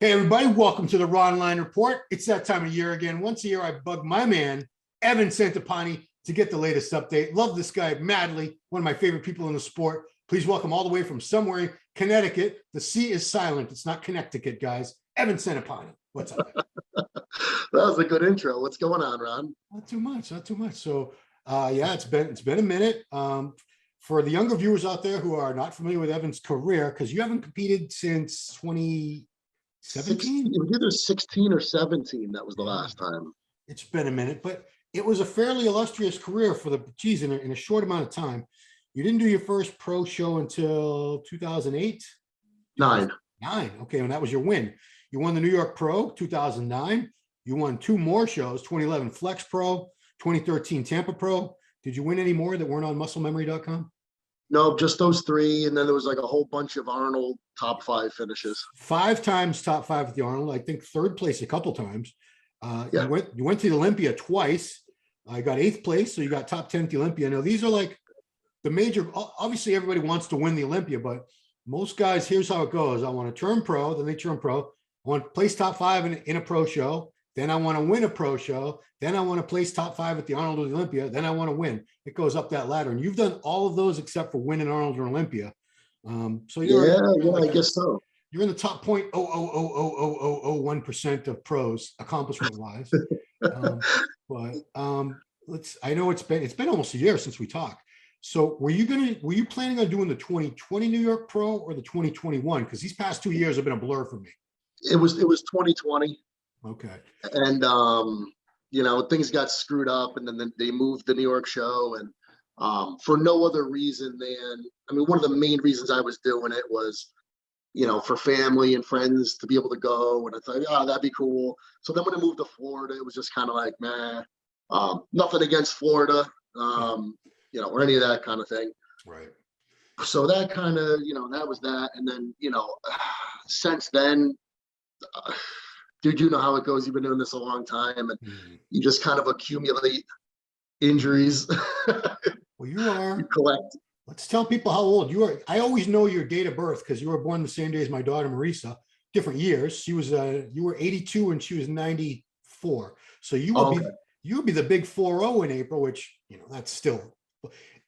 Hey, everybody, welcome to the Ronline Report. It's that time of year again. Once a year, I bug my man, Evan Centopani, to get the latest update. Love this guy madly, one of my favorite people in the sport. Please welcome all the way from somewhere in Connecticut. The C is silent. It's not Connecticut, guys. Evan Centopani. What's up? That was a good intro. What's going on, Ron? Not too much, not too much. So, yeah, it's been a minute. For the younger viewers out there who are not familiar with Evan's career, because you haven't competed since 2017. It was either 16 or 17. That was the last time. It's been a minute, but it was a fairly illustrious career for the geez in a short amount of time. You didn't do your first pro show until 2008? 9. Okay, and that was your win. You won the New York Pro 2009. You won 2 more shows, 2011 Flex Pro, 2013 Tampa Pro. Did you win any more that weren't on musclememory.com? No, just those 3. And then there was like a whole bunch of Arnold top 5 finishes. 5 times top 5 at the Arnold. I think 3rd place a couple times. Yeah. You went to the Olympia twice. I got 8th place, so you got top 10 at the Olympia. Now, these are like the major, obviously everybody wants to win the Olympia, but most guys, here's how it goes. I want to turn pro, then they turn pro. I want to place top 5 in a pro show. Then I want to win a pro show. Then I want to place top 5 at the Arnold or the Olympia. Then I want to win. It goes up that ladder. And you've done all of those except for winning Arnold or Olympia. So I guess so. You're in the top 0.0000001% of pros accomplishment wise. I know it's been almost a year since we talked. So were you planning on doing the 2020 New York Pro or the 2021? Because these past 2 years have been a blur for me. It was 2020. Okay. And things got screwed up, and then they moved the New York show, and for no other reason than, one of the main reasons I was doing it was, for family and friends to be able to go. And I thought, oh, that'd be cool. So then when I moved to Florida, it was just kind of like, meh, nothing against Florida, or any of that kind of thing. Right. So that kind of, that was that. And then, since then, dude, you know how it goes. You've been doing this a long time, and you just kind of accumulate injuries. Well, you are. You collect. Let's tell people how old you are. I always know your date of birth because you were born the same day as my daughter, Marisa, different years. She was, you were 82 and she was 94. So you will be the big 4-0 in April, which, that's still,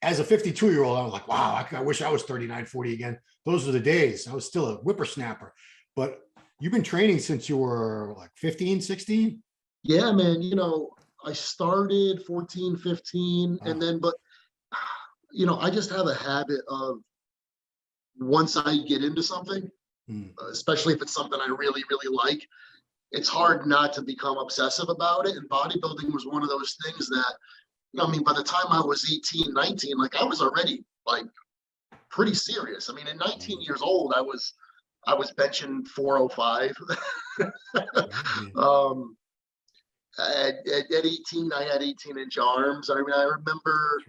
as a 52-year-old, I was like, wow, I wish I was 39, 40 again. Those are the days. I was still a whippersnapper. But you've been training since you were like 15, 16? Yeah, man. I started 14, 15, and then, but, I just have a habit of, once I get into something, especially if it's something I really, really like, it's hard not to become obsessive about it. And bodybuilding was one of those things that, by the time I was 18, 19, like I was already like pretty serious. At 19 years old, I was benching 405. At 18, I had 18-inch arms. I remember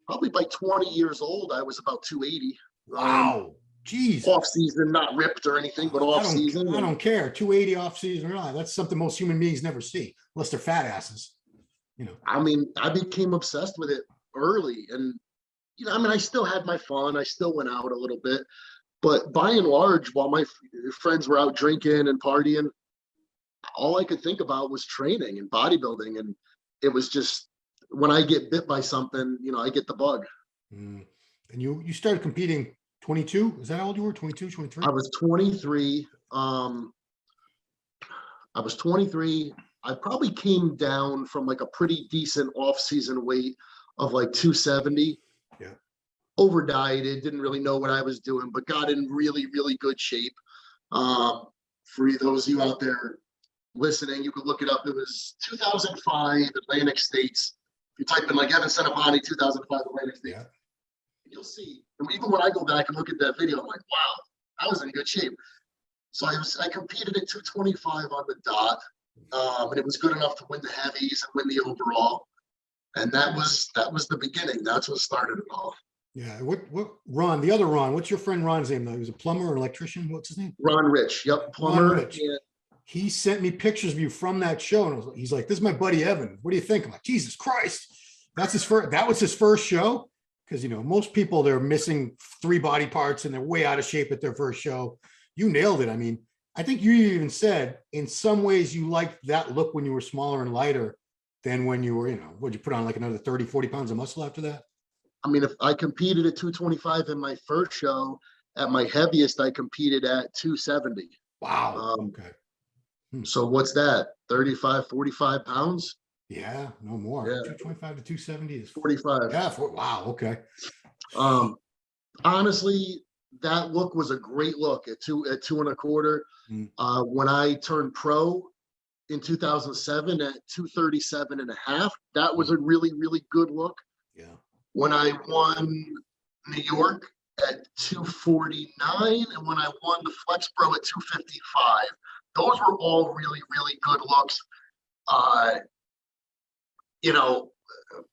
probably by 20 years old, I was about 280. Wow. Jeez. Off season, not ripped or anything, but off season. I don't care. 280 off season or not. That's something most human beings never see, unless they're fat asses. I became obsessed with it early, and I still had my fun. I still went out a little bit. But by and large, while my friends were out drinking and partying, all I could think about was training and bodybuilding. And it was just, when I get bit by something, I get the bug. And you started competing 22? Is that how old you were? 22, 23? I was 23. I probably came down from like a pretty decent off-season weight of like 270. Yeah. Over dieted, didn't really know what I was doing, but got in really, really good shape. For those of you out there listening, you could look it up. It was 2005 Atlantic States. If you type in like Evan Centopani 2005 Atlantic States, you'll see. And even when I go back and look at that video, I'm like, wow, I was in good shape. So I competed at 225 on the dot, and it was good enough to win the heavies and win the overall. And that was the beginning. That's what started it all. Yeah. What Ron, the other Ron, what's your friend Ron's name though? He was a plumber or an electrician? What's his name? Ron Rich. Yep. Plumber. Ron Rich. Yeah. He sent me pictures of you from that show. And he's like, this is my buddy, Evan. What do you think? I'm like, Jesus Christ. That was his first show. Cause most people, they're missing 3 body parts and they're way out of shape at their first show. You nailed it. I think you even said in some ways you liked that look when you were smaller and lighter than when you were, would you put on like another 30, 40 pounds of muscle after that? I mean, if I competed at 225 in my first show, at my heaviest, I competed at 270. Wow. Okay. So what's that? 35, 45 pounds? Yeah, no more. Yeah. 225 to 270 is 45. Yeah. Wow. Okay. Honestly, that look was a great look at two and a quarter. Mm. When I turned pro in 2007 at 237 and a half, that was a really, really good look. Yeah. When I won New York at 249, and when I won the Flex Pro at 255, those were all really, really good looks.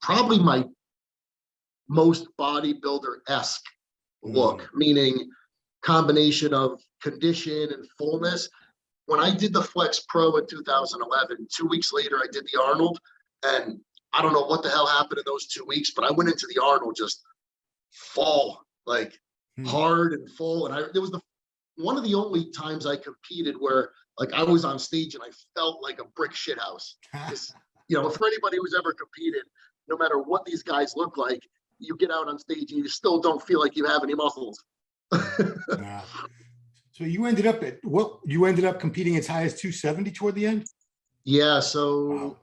Probably my most bodybuilder-esque look, meaning combination of condition and fullness. When I did the Flex Pro in 2011, 2 weeks later, I did the Arnold, and I don't know what the hell happened in those 2 weeks, but I went into the Arnold just full, like hard and full. And it was one of the only times I competed where like I was on stage and I felt like a brick shit house. For anybody who's ever competed, no matter what these guys look like, you get out on stage and you still don't feel like you have any muscles. Yeah. So you ended up competing as high as 270 toward the end? Yeah. So wow.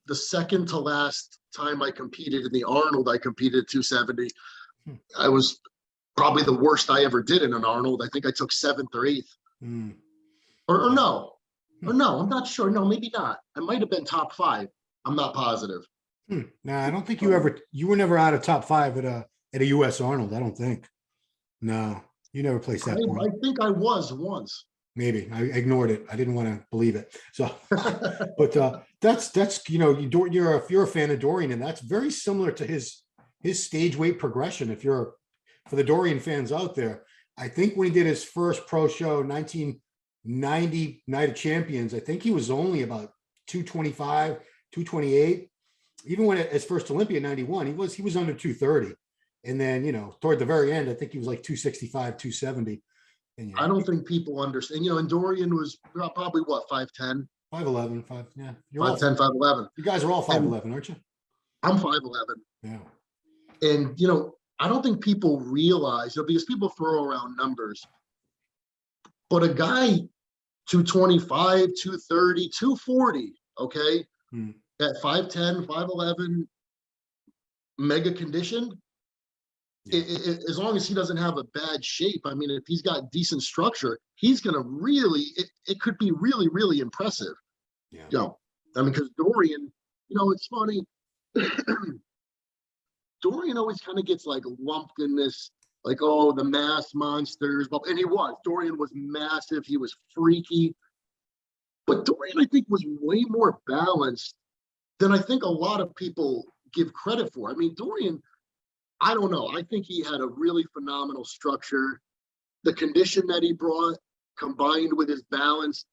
The second to last time I competed in the Arnold, I competed at 270. I was probably the worst I ever did in an Arnold. I think I took 7th or 8th. Or no, I'm not sure. No, maybe not. I might have been top 5. I'm not positive. No, I don't think you were never out of top 5 at a US Arnold. I don't think. No, you never placed that point. I think I was once. Maybe I ignored it. I didn't want to believe it. So, but that's if you're a fan of Dorian, and that's very similar to his stage weight progression. For the Dorian fans out there, I think when he did his first pro show, 1990 Night of Champions, I think he was only about 225, 228. Even when at his first Olympia in 91, he was under 230. And then, toward the very end, I think he was like 265, 270. And, I don't think people understand, and Dorian was probably what, 5'10"? 5'11", yeah. You're 5'10", 5'11". You guys are all 5'11", aren't you? I'm 5'11". Yeah. And, I don't think people realize, because people throw around numbers, but a guy 225, 230, 240, okay, at 5'10", 5'11", mega conditioned, as long as he doesn't have a bad shape, I mean, if he's got decent structure, he's going to it could be really, really impressive. Yeah. Because Dorian, it's funny. Dorian always kind of gets like lumped in this, like, oh, the mass monsters. And Dorian was massive. He was freaky. But Dorian, I think, was way more balanced than I think a lot of people give credit for. I mean, Dorian, I don't know. I think he had a really phenomenal structure. The condition that he brought, combined with his balance,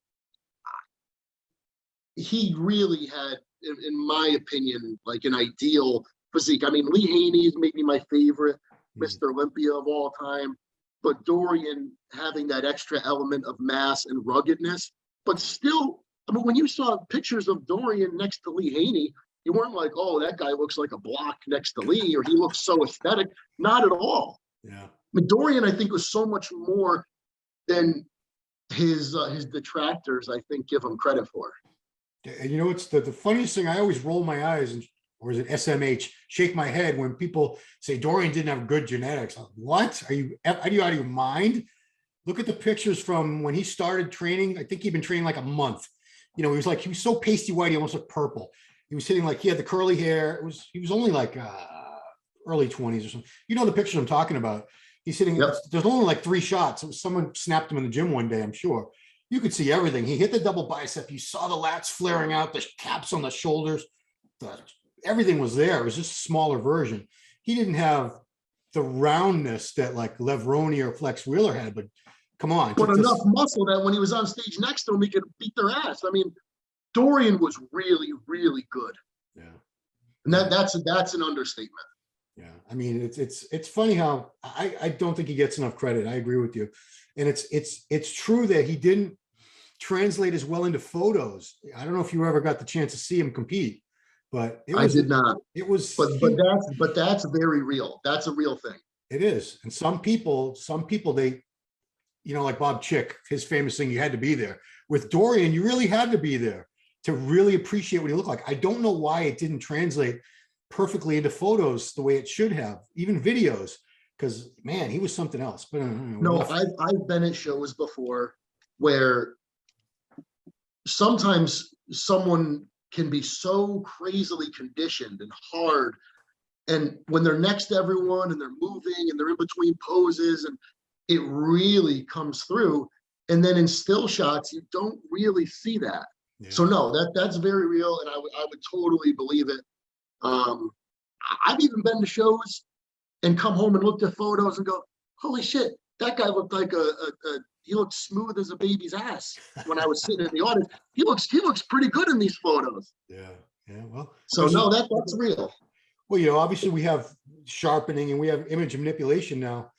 he really had, in my opinion, like an ideal physique. I mean, Lee Haney is maybe my favorite Mr. Olympia of all time, but Dorian having that extra element of mass and ruggedness, but still, I mean, when you saw pictures of Dorian next to Lee Haney, you weren't like, oh, that guy looks like a block next to Lee, or he looks so aesthetic. Not at all. Yeah. I mean, Dorian, I think, was so much more than his detractors, I think, give him credit for. And it's the funniest thing. I always roll my eyes, or is it SMH? Shake my head when people say Dorian didn't have good genetics. Like, what? Are you out of your mind? Look at the pictures from when he started training. I think he'd been training like a month. He was so pasty white, he almost looked purple. He was sitting he had the curly hair. He was only like early 20s or something. The pictures I'm talking about. He's sitting, There's only like 3 shots. It was someone snapped him in the gym one day, I'm sure. You could see everything. He hit the double bicep. You saw the lats flaring out, the caps on the shoulders. Everything was there. It was just a smaller version. He didn't have the roundness that like Levroni or Flex Wheeler had, but come on. But enough muscle that when he was on stage next to him, he could beat their ass. I mean, Dorian was really, really good. Yeah. And that's an understatement. Yeah. I mean, it's funny how I don't think he gets enough credit. I agree with you. And it's true that he didn't, translate as well into photos. I don't know if you ever got the chance to see him compete, but I did not. it was But that's very real. That's a real thing. it is. And some people they, like Bob Chick, his famous thing, you had to be there. With Dorian, you really had to be there to really appreciate what he looked like. I don't know why it didn't translate perfectly into photos the way it should have, even videos, because man, he was something else. But No, I've been at shows before where sometimes someone can be so crazily conditioned and hard, and when they're next to everyone and they're moving and they're in between poses, and it really comes through. And then in still shots, you don't really see that. yeah. So no, that's very real, and I would totally believe it. I've even been to shows and come home and looked at photos and go, holy shit, that guy looked like he looked smooth as a baby's ass when I was sitting in the audience. He looks pretty good in these photos. Yeah. Well, so no, that's real. Well, obviously we have sharpening and we have image manipulation now.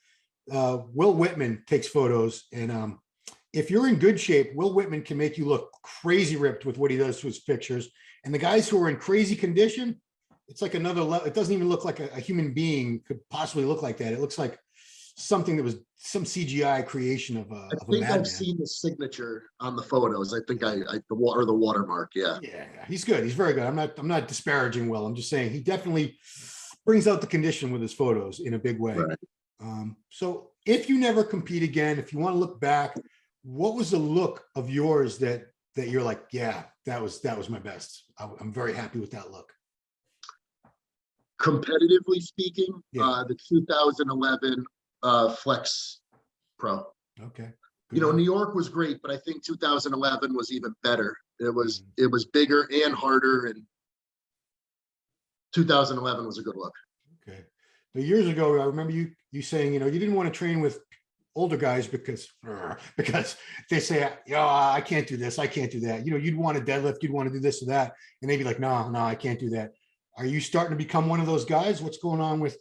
Will Whitman takes photos, and if you're in good shape, Will Whitman can make you look crazy ripped with what he does to his pictures. And the guys who are in crazy condition, it's like another level. It doesn't even look like a human being could possibly look like that. It looks like something that was some CGI creation of a. I think I've seen the signature on the photos. I think the watermark. Yeah. Yeah, he's good. He's very good. I'm not disparaging Will. I'm just saying he definitely brings out the condition with his photos in a big way. Right. So if you never compete again, if you want to look back, what was the look of yours that you're like, yeah, that was my best. I'm very happy with that look. Competitively speaking, Yeah. The 2011 Flex Pro. Okay. New York was great, but I think 2011 was even better. It was bigger and harder, and 2011 was a good look. Okay. But years ago, I remember you saying, you didn't want to train with older guys because they say, I can't do this, I can't do that. You'd want to deadlift, you'd want to do this or that, and they'd be like, no, I can't do that. Are you starting to become one of those guys? What's going on with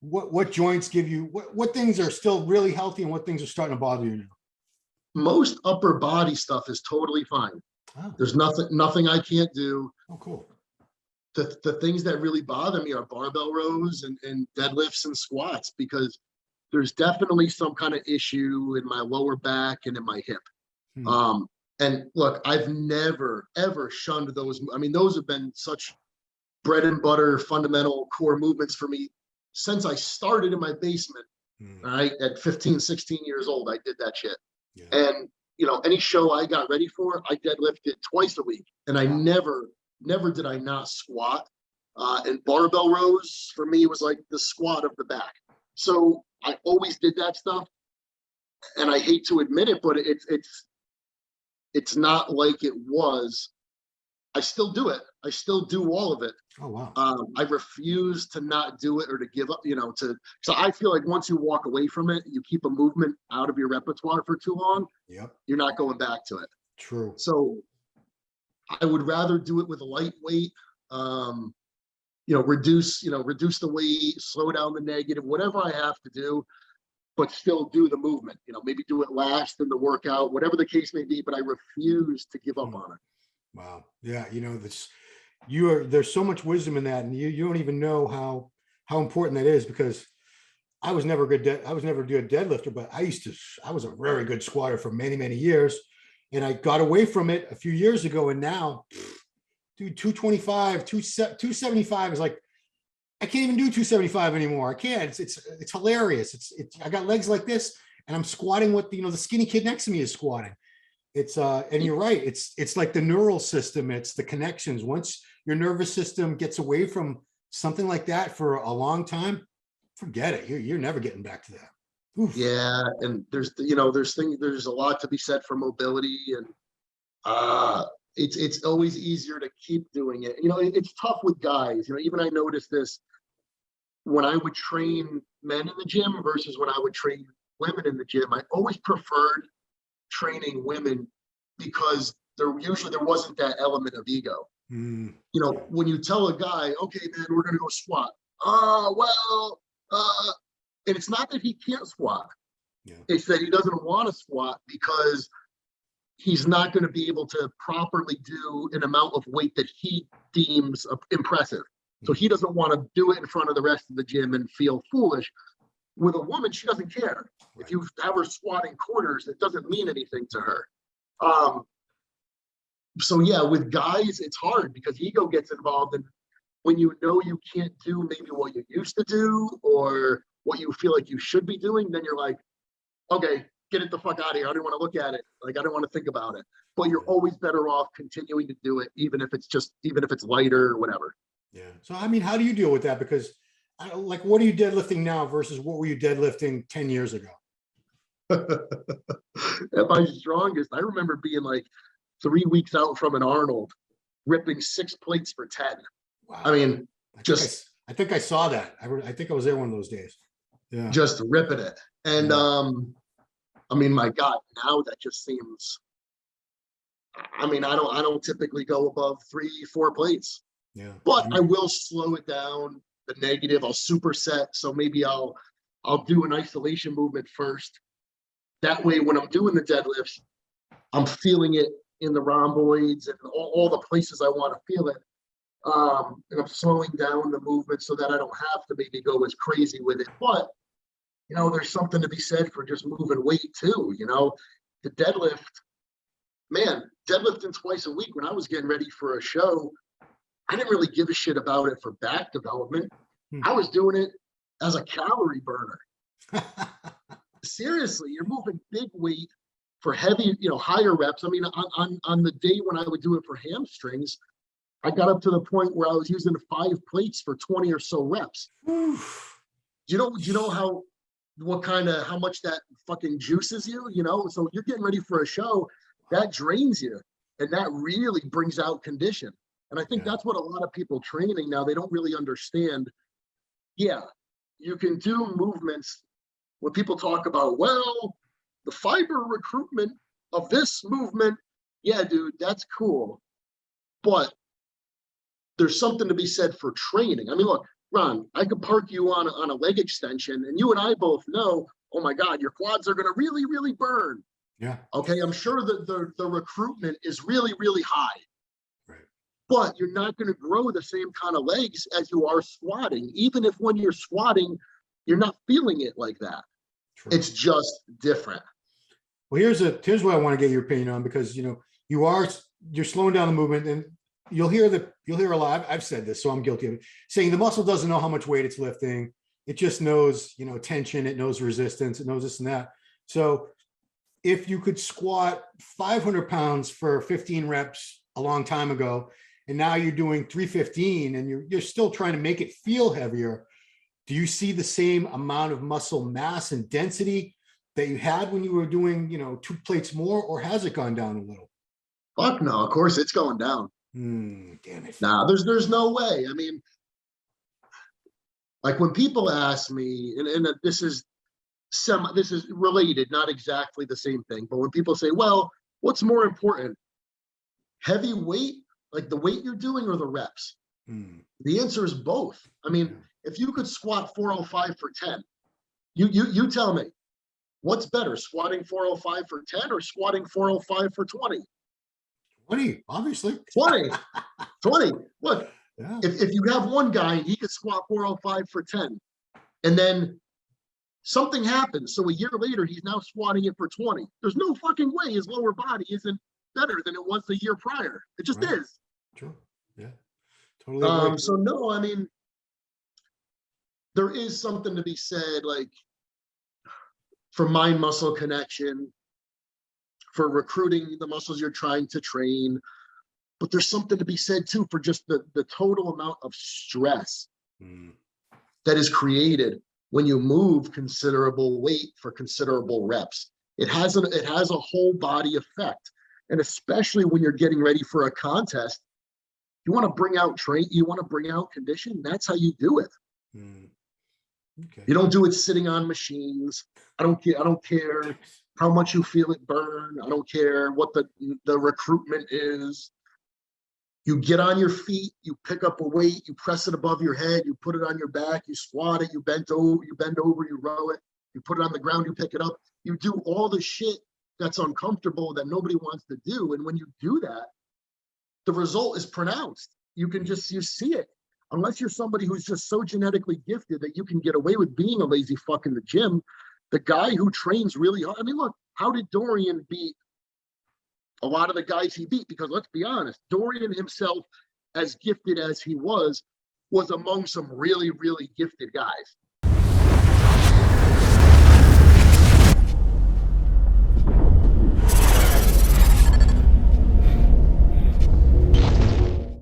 what joints give you, what things are still really healthy and what things are starting to bother you now? Most upper body stuff is totally fine. Oh. There's nothing I can't do. Oh, cool. The things that really bother me are barbell rows and deadlifts and squats, because there's definitely some kind of issue in my lower back and in my hip. And look, I've never, ever shunned those. I mean, those have been such bread and butter, fundamental core movements for me since I started in my basement, right? At 15, 16 years old, I did that shit. Yeah. And, any show I got ready for, I deadlifted twice a week. And I never did I not squat. And barbell rows for me was like the squat of the back. So I always did that stuff. And I hate to admit it, but it's not like it was. I still do it. I still do all of it. Oh, wow. I refuse to not do it or to give up, so I feel like once you walk away from it, you keep a movement out of your repertoire for too long. Yep. You're not going back to it. True. So I would rather do it with a light weight, reduce the weight, slow down the negative, whatever I have to do, but still do the movement, maybe do it last in the workout, whatever the case may be, but I refuse to give up on it. Wow. Yeah. There's so much wisdom in that, and you don't even know how important that is, because I was never a good deadlifter, but I was a very good squatter for many, many years. And I got away from it a few years ago. And now, dude, 225, 275 is like, I can't even do 275 anymore. I can't. It's hilarious. I got legs like this and I'm squatting what the skinny kid next to me is squatting. And you're right. It's like the neural system. It's the connections. Once your nervous system gets away from something like that for a long time, forget it. You're never getting back to that. Oof. Yeah. And there's a lot to be said for mobility, and it's always easier to keep doing it. It's tough with guys, even I noticed this when I would train men in the gym versus when I would train women in the gym. I always preferred training women because there wasn't that element of ego. When you tell a guy, okay, man, we're going to go squat. And it's not that he can't squat. Yeah. It's that he doesn't want to squat because he's not going to be able to properly do an amount of weight that he deems impressive. So he doesn't want to do it in front of the rest of the gym and feel foolish. With a woman, she doesn't care. If you have her squatting quarters, it doesn't mean anything to her. So yeah, with guys, it's hard because ego gets involved. And when you know you can't do maybe what you used to do or what you feel like you should be doing, then you're like, okay, get it the fuck out of here. I don't want to look at it. Like, I don't want to think about it. But you're always better off continuing to do it, even if it's lighter or whatever. Yeah. So, I mean, how do you deal with that? Because like, what are you deadlifting now versus what were you deadlifting 10 years ago? At my strongest, I remember being like 3 weeks out from an Arnold, ripping 6 plates for 10. Wow. I mean, I think I saw that. I think I was there one of those days. Yeah. Just ripping it. And I mean, my God, now that just seems, I mean, I don't typically go above 3-4 plates. Yeah. But I will slow it down, the negative. I'll superset. So maybe I'll do an isolation movement first. That way, when I'm doing the deadlifts, I'm feeling it in the rhomboids and all the places I want to feel it. And I'm slowing down the movement so that I don't have to maybe go as crazy with it. But, you know, there's something to be said for just moving weight too. You know, the deadlift, man, deadlifting twice a week when I was getting ready for a show, I didn't really give a shit about it for back development. I was doing it as a calorie burner. Seriously, you're moving big weight for heavy, you know, higher reps. I mean, on the day when I would do it for hamstrings, I got up to the point where I was using 5 plates for 20 or so reps. Do you know how much that fucking juices you, you know? So you're getting ready for a show, that drains you, and that really brings out condition. And I think that's what a lot of people training now, they don't really understand. Yeah, you can do movements when people talk about, well, the fiber recruitment of this movement. Yeah, dude, that's cool. But there's something to be said for training. I mean, look, Ron, I could park you on a leg extension and you and I both know, oh my God, your quads are going to really, really burn. Yeah. Okay. I'm sure that the recruitment is really, really high. Right. But you're not going to grow the same kind of legs as you are squatting. Even if when you're squatting, you're not feeling it like that. True. It's just different. Well, here's what I want to get your opinion on, because, you know, you're slowing down the movement, and you'll hear a lot. I've said this, so I'm guilty of it, saying the muscle doesn't know how much weight it's lifting. It just knows, you know, tension. It knows resistance. It knows this and that. So if you could squat 500 pounds for 15 reps a long time ago, and now you're doing 315 and you're still trying to make it feel heavier, do you see the same amount of muscle mass and density that you had when you were doing, you know, 2 plates more, or has it gone down a little? Fuck no, of course it's going down. Damn it. Nah, there's no way. I mean, like when people ask me, and this is related, not exactly the same thing, but when people say, well, what's more important, heavy weight, like the weight you're doing, or the reps? The answer is both. I mean, if you could squat 405 for 10, you tell me, what's better, squatting 405 for 10 or squatting 405 for 20? 20, obviously. 20. Look, if you have one guy, he could squat 405 for 10, and then something happens. So a year later, he's now squatting it for 20. There's no fucking way his lower body isn't better than it was the year prior. It just is. True. Yeah. Totally agree. So no, I mean, there is something to be said, like, for mind muscle connection, for recruiting the muscles you're trying to train. But there's something to be said too for just the total amount of stress that is created when you move considerable weight for considerable reps. It has a whole body effect. And especially when you're getting ready for a contest, you want to bring out condition. That's how you do it. Okay. You don't do it sitting on machines. I don't care how much you feel it burn. I don't care what the recruitment is. You get on your feet, you pick up a weight, you press it above your head, you put it on your back, you squat it, you bend over, you row it, you put it on the ground, you pick it up. You do all the shit that's uncomfortable, that nobody wants to do. And when you do that, the result is pronounced. You see it. Unless you're somebody who's just so genetically gifted that you can get away with being a lazy fuck in the gym, the guy who trains really hard. I mean, look, how did Dorian beat a lot of the guys he beat? Because let's be honest, Dorian himself, as gifted as he was among some really, really gifted guys.